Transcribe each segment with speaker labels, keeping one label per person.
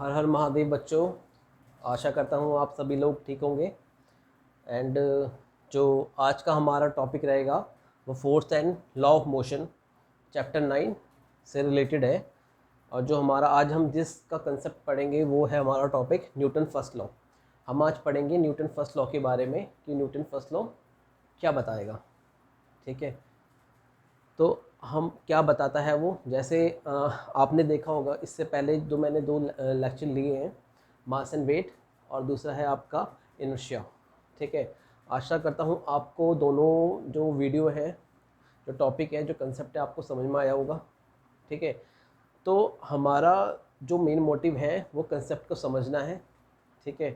Speaker 1: हर हर महादेव बच्चों। आशा करता हूँ आप सभी लोग ठीक होंगे। एंड जो आज का हमारा टॉपिक रहेगा वो fourth and law of motion chapter 9 से रिलेटेड है। और जो हमारा आज हम जिसका कंसेप्ट पढ़ेंगे वो है हमारा टॉपिक न्यूटन फर्स्ट लॉ। हम आज पढ़ेंगे न्यूटन फर्स्ट लॉ के बारे में कि न्यूटन फर्स्ट लॉ क्या बताएगा। ठीक है, तो हम क्या बताता है वो, जैसे आपने देखा होगा इससे पहले जो मैंने दो लेक्चर लिए हैं, मास एंड वेट और दूसरा है आपका इनर्शिया। ठीक है, आशा करता हूँ आपको दोनों जो वीडियो है, जो टॉपिक है, जो कंसेप्ट है, आपको समझ में आया होगा। ठीक है, तो हमारा जो मेन मोटिव है वो कंसेप्ट को समझना है। ठीक है,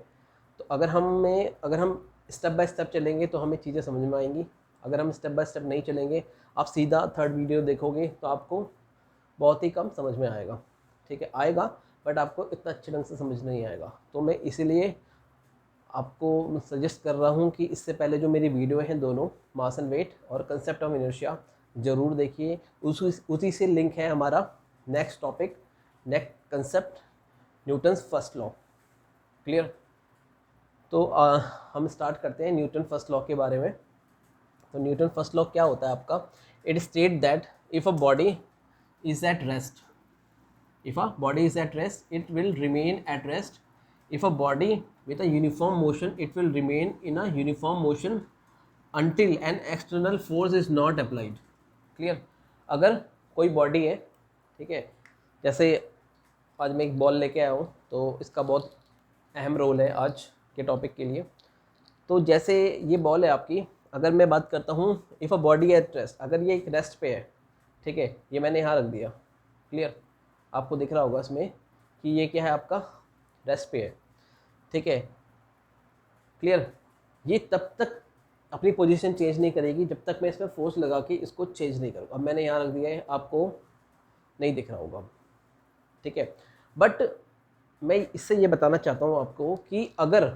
Speaker 1: तो अगर हम स्टेप बाय स्टेप चलेंगे तो हमें चीज़ें समझ में आएंगी। अगर हम स्टेप बाय स्टेप नहीं चलेंगे, आप सीधा थर्ड वीडियो देखोगे तो आपको बहुत ही कम समझ में आएगा। ठीक है, आएगा बट आपको इतना अच्छे ढंग से समझ नहीं आएगा। तो मैं इसीलिए आपको सजेस्ट कर रहा हूँ कि इससे पहले जो मेरी वीडियो हैं दोनों, मास एंड वेट और कंसेप्ट ऑफ इनर्शिया, ज़रूर देखिए। उसी से लिंक है हमारा next topic, next concept, Newton's first law. Clear? तो हम स्टार्ट करते हैं न्यूटन फर्स्ट लॉ के बारे में। तो न्यूटन फर्स्ट लॉ क्या होता है आपका? It state that if a body is at rest, if a body is at rest it will remain at rest. If a body with a uniform motion it will remain in a uniform motion until an external force is not applied. Clear? अगर कोई body है, ठीक है, जैसे आज मैं एक ball लेके आया हूँ तो इसका बहुत अहम रोल है आज के टॉपिक के लिए। तो जैसे ये बॉल है आपकी, अगर मैं बात करता हूँ if a body at rest, अगर ये एक रेस्ट पे है, ठीक है, ये मैंने यहाँ रख दिया। क्लियर? आपको दिख रहा होगा इसमें कि ये क्या है, आपका रेस्ट पे है। ठीक है, क्लियर? ये तब तक अपनी पोजीशन चेंज नहीं करेगी जब तक मैं इसमें फोर्स लगा के इसको चेंज नहीं करूँगा। अब मैंने यहाँ रख दिया है, आपको नहीं दिख रहा होगा। ठीक है, बट मैं इससे ये बताना चाहता हूँ आपको कि अगर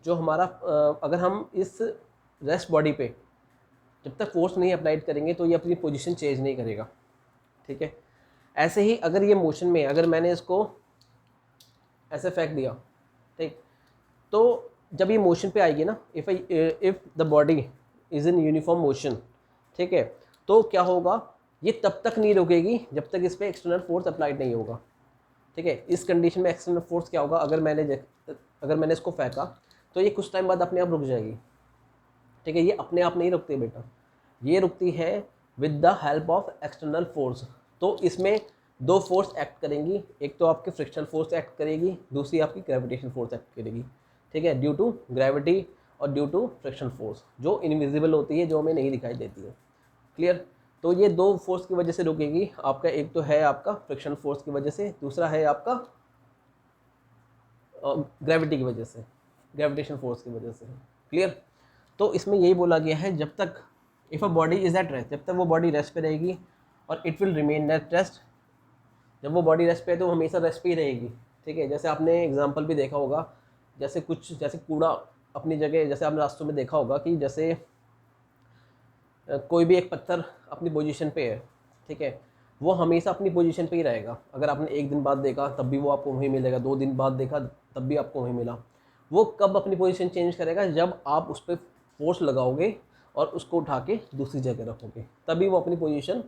Speaker 1: जो हमारा अगर हम इस रेस्ट बॉडी पे जब तक फोर्स नहीं अप्लाइड करेंगे तो ये अपनी पोजीशन चेंज नहीं करेगा। ठीक है, ऐसे ही अगर ये मोशन में, अगर मैंने इसको ऐसे फेंक दिया, ठीक, तो जब ये मोशन पे आएगी ना, if the body is in uniform motion, ठीक है, तो क्या होगा, ये तब तक नहीं रुकेगी जब तक इस पर एक्सटर्नल फोर्स अप्लाइड नहीं होगा। ठीक है, इस कंडीशन में एक्सटर्नल फोर्स क्या होगा, अगर मैंने इसको फेंका तो ये कुछ टाइम बाद अपने आप रुक जाएगी। ठीक है, ये अपने आप नहीं रुकती बेटा, ये रुकती है with the help of external force. तो इसमें दो फोर्स एक्ट करेंगी, एक तो आपकी फ्रिक्शनल फोर्स एक्ट करेगी, दूसरी आपकी ग्रेविटेशन फोर्स एक्ट करेगी। ठीक है, ड्यू टू ग्रेविटी और ड्यू टू फ्रिक्शनल फोर्स, जो इनविजिबल होती है, जो हमें नहीं दिखाई देती है। क्लियर? तो ये दो फोर्स की वजह से रुकेगी आपका, एक तो है आपका फ्रिक्शनल फोर्स की वजह से, दूसरा है आपका ग्रेविटी की वजह से, ग्रेविटेशन फोर्स की वजह से। क्लियर? तो इसमें यही बोला गया है, जब तक if a body is at rest, जब तक वो बॉडी रेस्ट पे रहेगी, और it will remain at rest, जब वो बॉडी रेस्ट पे है तो हमेशा रेस्ट पे ही रहेगी। ठीक है, जैसे आपने एग्जांपल भी देखा होगा, जैसे कूड़ा अपनी जगह, जैसे आपने रास्तों में देखा होगा कि जैसे कोई भी एक पत्थर अपनी पोजीशन पे है, ठीक है, वो हमेशा अपनी पोजीशन पे ही रहेगा। अगर आपने एक दिन बाद देखा तब भी वो आपको वहीं मिलेगा, 2 दिन बाद देखा तब भी आपको वहीं मिला। वो कब अपनी पोजीशन चेंज करेगा, जब आप उस पर फोर्स लगाओगे और उसको उठा के दूसरी जगह रखोगे, तभी वो अपनी पोजीशन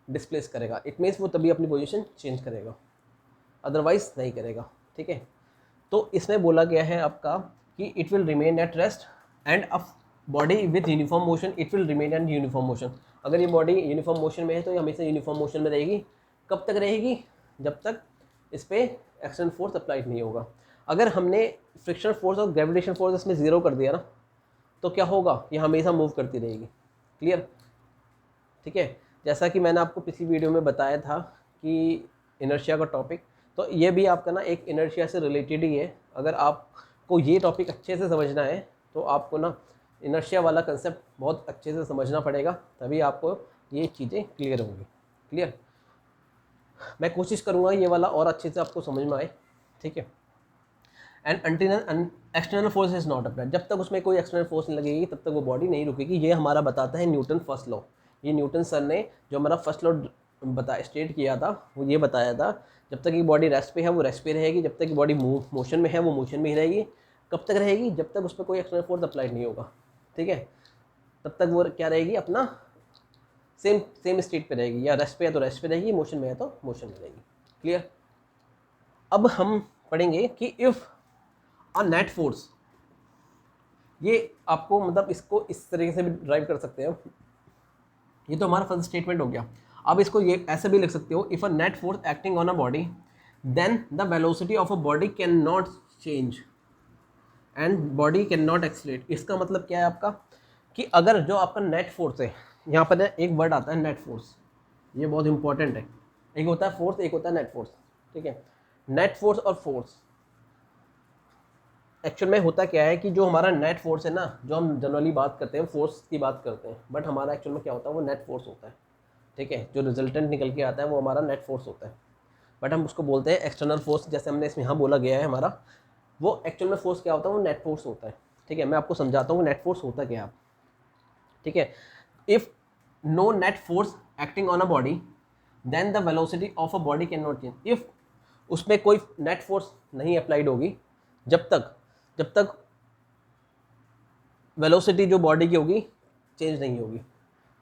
Speaker 1: डिस्प्लेस करेगा। इट मीन्स वो तभी अपनी पोजीशन चेंज करेगा, अदरवाइज नहीं करेगा। ठीक है, तो इसमें बोला गया है आपका कि it will remain at rest and a body with uniform motion it will remain at uniform motion. अगर ये बॉडी यूनिफॉर्म मोशन में है तो ये हमेशा यूनिफॉर्म मोशन में रहेगी। कब तक रहेगी? जब तक इस पर एक्सटर्नल फोर्स अप्लाइड नहीं होगा। अगर हमने फ्रिक्शनल फोर्स और ग्रेविटेशन फोर्स इसमें ज़ीरो कर दिया ना, तो क्या होगा, ये हमेशा मूव करती रहेगी। क्लियर? ठीक है, जैसा कि मैंने आपको पिछली वीडियो में बताया था कि इनर्शिया का टॉपिक, तो ये भी आपका ना एक इनर्शिया से रिलेटेड ही है। अगर आपको ये टॉपिक अच्छे से समझना है तो आपको ना इनर्शिया वाला कंसेप्ट बहुत अच्छे से समझना पड़ेगा, तभी आपको ये चीज़ें क्लियर होंगी। क्लियर? मैं कोशिश करूँगा ये वाला और अच्छे से आपको समझ में आए। ठीक है, and until external force is not applied, जब तक उसमें कोई एक्सटर्नल फोर्स नहीं लगेगी तब तक वो बॉडी नहीं रुकेगी। ये हमारा बताता है न्यूटन फर्स्ट लॉ। ये न्यूटन सर ने जो हमारा फर्स्ट लॉ स्टेट किया था वो ये बताया था, जब तक ये बॉडी रेस्ट पे है वो रेस्ट पे रहेगी, जब तक बॉडी मोशन में है वो मोशन में ही रहेगी। कब तक रहेगी? जब तक उस पर कोई एक्सटर्नल फोर्स अप्लाइड नहीं होगा, ठीक है, तब तक वो क्या रहेगी, अपना सेम स्टेट पे रहेगी, या रेस्ट पे है तो रेस्ट पे रहेगी, मोशन में है तो मोशन में रहेगी। क्लियर? अब हम पढ़ेंगे कि इफ़ अ नेट फोर्स, ये आपको मतलब इसको इस तरीके से भी ड्राइव कर सकते हैं। ये तो हमारा फर्स्ट स्टेटमेंट हो गया। अब इसको ये ऐसे भी लिख सकते हो, if a net force acting on a body then the velocity of a body can not change and body can not accelerate. इसका मतलब क्या है आपका, कि अगर जो आपका नेट फोर्स है, यहाँ पर एक वर्ड आता है नेट फोर्स, ये बहुत इंपॉर्टेंट है। एक होता है फोर्स, एक होता है नेट फोर्स, ठीक है। नेट फोर्स और फोर्स एक्चुअल में होता क्या है कि जो हमारा नेट फोर्स है ना, जो हम जनरली बात करते हैं फोर्स की बात करते हैं, बट हमारा एक्चुअल में क्या होता है, वो नेट फोर्स होता है, ठीक है। जो रिजल्टेंट निकल के आता है वो हमारा नेट फोर्स होता है, बट हम उसको बोलते हैं एक्सटर्नल फोर्स। जैसे हमने इसमें यहाँ बोला गया है हमारा, वो एक्चुअल में फोर्स क्या होता है, वो नेट फोर्स होता है, ठीक है। मैं आपको समझाता हूँ नेट फोर्स होता क्या है, ठीक है। If no net force acting on a body then the velocity of a body can not change. If उसमें कोई नेट फोर्स नहीं अप्लाइड होगी, जब तक वेलोसिटी जो बॉडी की होगी चेंज नहीं होगी,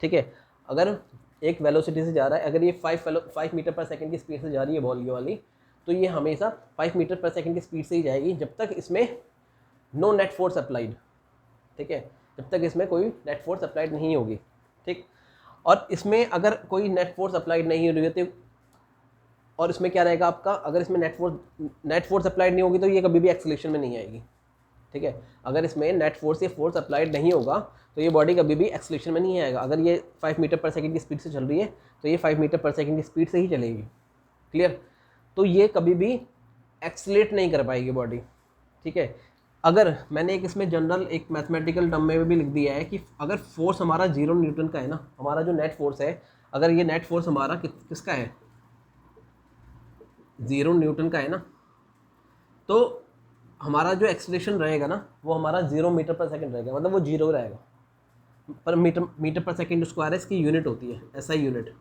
Speaker 1: ठीक है। अगर एक वेलोसिटी से जा रहा है, अगर ये 5 मीटर पर सेकंड की स्पीड से जा रही है बॉल ये वाली, तो ये हमेशा 5 मीटर पर सेकंड की स्पीड से ही जाएगी, जब तक इसमें नो नेट फोर्स अप्लाइड, ठीक है, जब तक इसमें कोई नेट फोर्स अप्लाइड नहीं होगी, ठीक। और इसमें अगर कोई नेट फोर्स अप्लाइड नहीं हो रही है, और इसमें क्या रहेगा आपका, अगर इसमें नेट फोर्स अप्लाइड नहीं होगी तो ये कभी भी एक्सीलरेशन में नहीं आएगी, ठीक है। अगर इसमें नेट फोर्स या फोर्स अप्लाइड नहीं होगा तो ये बॉडी कभी भी एक्सीलरेशन में नहीं आएगा। अगर ये 5 मीटर पर सेकंड की स्पीड से चल रही है तो ये 5 मीटर पर सेकंड की स्पीड से ही चलेगी, क्लियर। तो ये कभी भी एक्सीलरेट नहीं कर पाएगी बॉडी, ठीक है। अगर मैंने एक इसमें जनरल एक मैथमेटिकल टर्म में भी लिख दिया है कि अगर फोर्स हमारा 0 न्यूटन का है ना, हमारा जो नेट फोर्स है, अगर ये नेट फोर्स हमारा किसका है, 0 न्यूटन का है ना, तो हमारा जो एक्सीलरेशन रहेगा ना वो हमारा 0 मीटर पर सेकंड रहेगा, मतलब वो 0 रहेगा। पर मीटर पर सेकंड स्क्वायर है, इसकी यूनिट होती है एसआई यूनिट,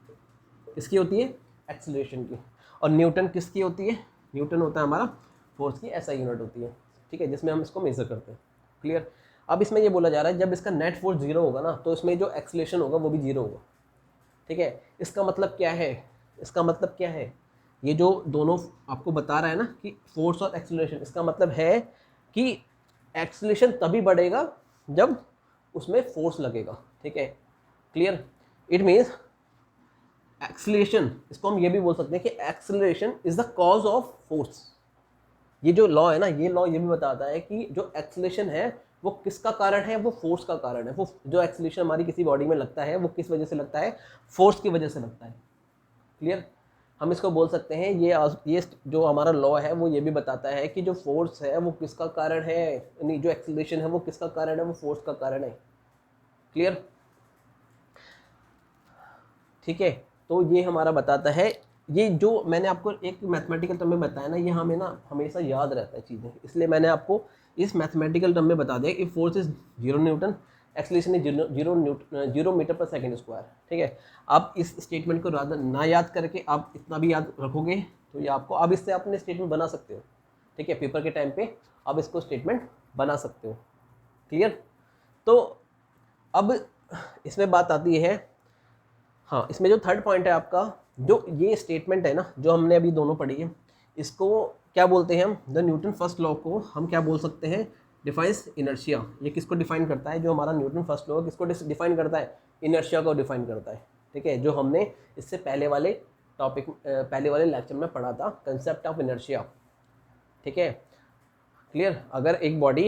Speaker 1: इसकी होती है एक्सीलरेशन की। और न्यूटन किसकी होती है, न्यूटन होता है हमारा फोर्स की एसआई यूनिट होती है, ठीक है, जिसमें हम इसको मेजर करते हैं, क्लियर। अब इसमें ये बोला जा रहा है जब इसका नेट फोर्स 0 होगा ना, तो इसमें जो एक्सीलरेशन होगा वो भी 0 होगा, ठीक है। इसका मतलब क्या है, इसका मतलब क्या है, ये जो दोनों आपको बता रहा है ना कि फोर्स और एक्सीलरेशन, इसका मतलब है कि एक्सीलरेशन तभी बढ़ेगा जब उसमें फोर्स लगेगा, ठीक है, क्लियर। इट मीन्स एक्सीलरेशन, इसको हम ये भी बोल सकते हैं कि acceleration is the cause of force. ये जो लॉ है ना, ये लॉ ये भी बताता है कि जो एक्सीलरेशन है वो किसका कारण है, वो फोर्स का कारण है। वो जो एक्सीलरेशन हमारी किसी बॉडी में लगता है वो किस वजह से लगता है, फोर्स की वजह से लगता है, क्लियर। हम इसको बोल सकते हैं ये जो हमारा लॉ है वो ये भी बताता है कि जो फोर्स है वो किसका कारण है, यानी जो एक्सीलरेशन है वो किसका कारण है, वो फोर्स का कारण है, क्लियर, ठीक है। तो ये हमारा बताता है, ये जो मैंने आपको एक मैथमेटिकल टर्म में बताया ना, ये हमें ना हमेशा याद रहता है चीज़ें, इसलिए मैंने आपको इस मैथमेटिकल टर्म में बता दिया कि force is 0 newton, acceleration is 0 metre पर सेकंड स्क्वायर, ठीक है। आप इस स्टेटमेंट को ना याद करके आप इतना भी याद रखोगे तो ये आपको, अब इससे अपने स्टेटमेंट बना सकते हो, ठीक है, पेपर के टाइम पे आप इसको स्टेटमेंट बना सकते हो, क्लियर। तो अब इसमें बात आती है, हाँ, इसमें जो थर्ड पॉइंट है आपका, जो ये स्टेटमेंट है ना जो हमने अभी दोनों पढ़ी है, इसको क्या बोलते हैं हम, द न्यूटन फर्स्ट लॉ को हम क्या बोल सकते हैं, डिफाइंस इनर्शिया। ये किसको डिफाइन करता है, जो हमारा न्यूटन फर्स्ट लॉ किसको डिफाइन करता है, इनर्शिया को डिफाइन करता है, ठीक है, जो हमने इससे पहले वाले टॉपिक पहले वाले लेक्चर में पढ़ा था, कंसेप्ट ऑफ इनर्शिया, ठीक है, क्लियर। अगर एक बॉडी